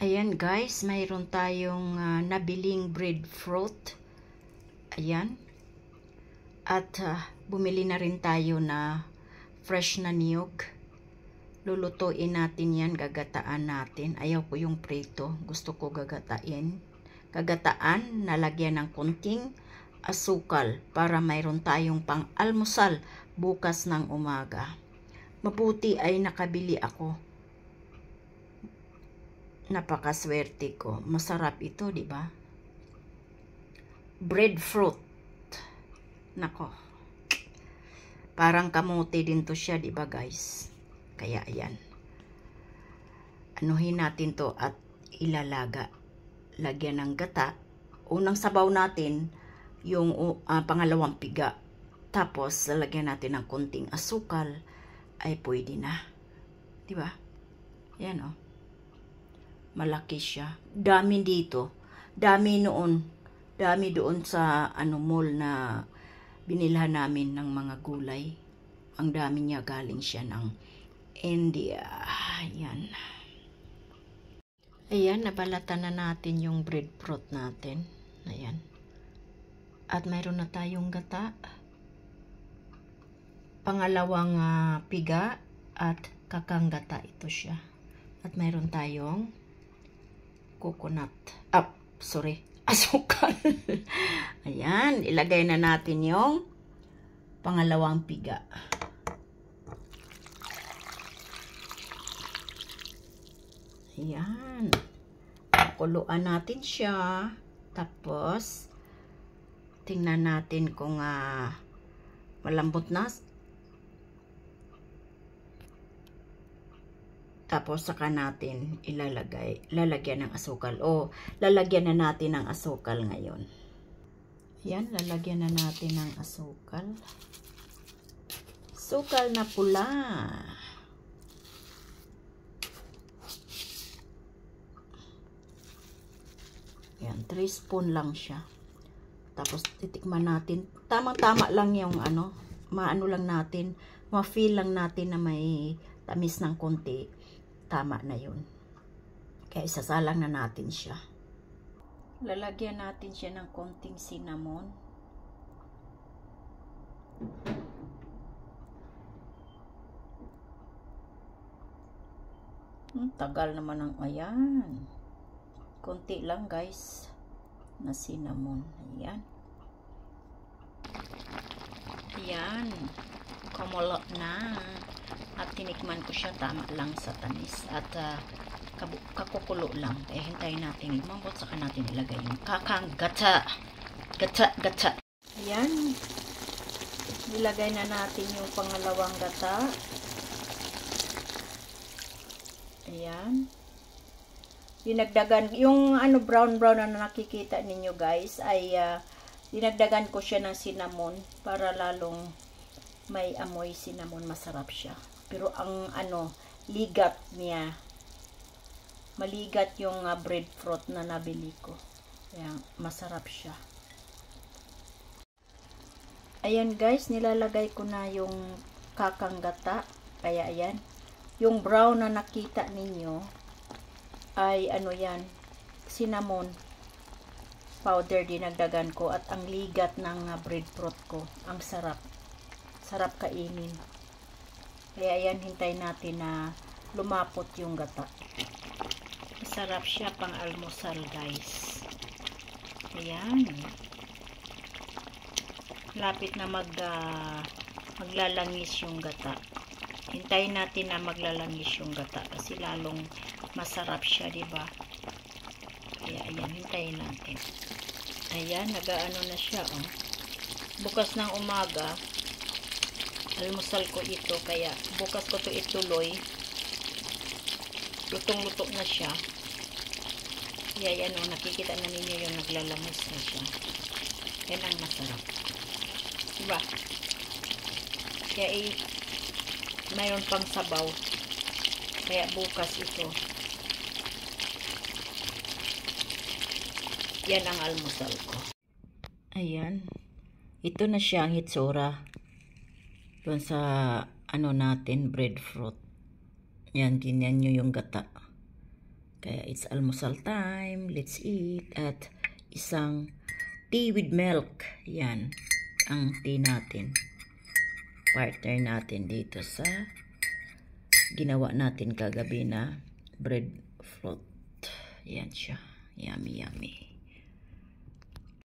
Ayan guys, mayroon tayong nabiling breadfruit. Ayan. At bumili na rin tayo na fresh na niyog. Lulutuin natin yan, gagataan natin. Ayaw ko yung prito, gusto ko gagatain. Gagataan, nalagyan ng kunting asukal para mayroon tayong pang-almusal bukas ng umaga. Mabuti ay nakabili ako. Napakaswerte ko. Masarap ito, di ba? Breadfruit. Nako. Parang kamote din to siya, di ba guys? Kaya ayan. Anuhin natin to at ilalaga. Lagyan ng gata. Unang sabaw natin yung pangalawang piga. Tapos lalagyan natin ng konting asukal ay pwede na. Di ba? Ayan oh. Malaki siya. Dami dito. Dami noon. Dami doon sa mall na binilhan namin ng mga gulay. Ang dami niya, galing siya ng India. Ayan. Ayan, nabalatan na natin yung breadfruit natin. Ayan. At mayroon na tayong gata. Pangalawang piga at kakanggata ito siya. At mayroon tayong coconut. Asukal. Ayan, ilagay na natin yung pangalawang piga. Ayan. Kuluan natin siya. Tapos, tingnan natin kung malambot na. Tapos saka natin lalagyan ng asukal. Lalagyan na natin ng asukal ngayon. Yan, lalagyan na natin ng asukal. Asukal na pula. Yan, 3 spoon lang siya. Tapos titikman natin. Tamang-tama lang yung maano lang natin, ma-feel lang natin na may tamis ng konti. Tama na yun. Kaya isasalang na natin siya. Lalagyan natin siya ng konting cinnamon. Tagal naman ng ayan. Konti lang guys na cinnamon. Ayan. Ayan. Kumulo na. At tinikman ko siya, tama lang sa tamis. At kakukulo lang. Kaya hintayin natin lumambot, saka natin ilagay yung kakanggata. Gata. Ayan. Nilagay na natin yung pangalawang gata. Ayan. Dinagdagan, yung brown na nakikita ninyo guys, ay dinagdagan ko siya ng cinnamon para lalong may amoy cinnamon, masarap siya. Pero ang ligat niya, maligat yung breadfruit na nabili ko. Kaya masarap siya. Ayan guys, nilalagay ko na yung kakanggata. Kaya ayan, yung brown na nakita ninyo ay yan, cinnamon powder dinagdagan ko, at ang ligat ng breadfruit ko. Ang sarap. Sarap kainin. Kaya ayan, hintay natin na lumapot yung gata. Masarap siya pang almusal guys. Ayan. Lapit na maglalangis yung gata. Hintayin natin na maglalangis yung gata kasi lalong masarap siya, diba? Kaya ayan, hintayin natin. Ayan, nagaano na siya, oh. Bukas ng umaga, almusal ko ito, kaya bukas ko to ituloy. Lutong-luto na siya. Kaya yan, nakikita na ninyo yung naglalamos na siya. Yan ang masarap. Diba? Kaya mayroon pang sabaw. Kaya bukas ito. Yan ang almusal ko. Ayan. Ito na siya ang hitsura. Doon sa natin, breadfruit. Yan, ganyan nyo yung gata. Kaya it's almusal time. Let's eat. At isang tea with milk. Yan ang tea natin. Partner natin dito sa ginawa natin kagabi na breadfruit. Yan siya. Yummy, yummy.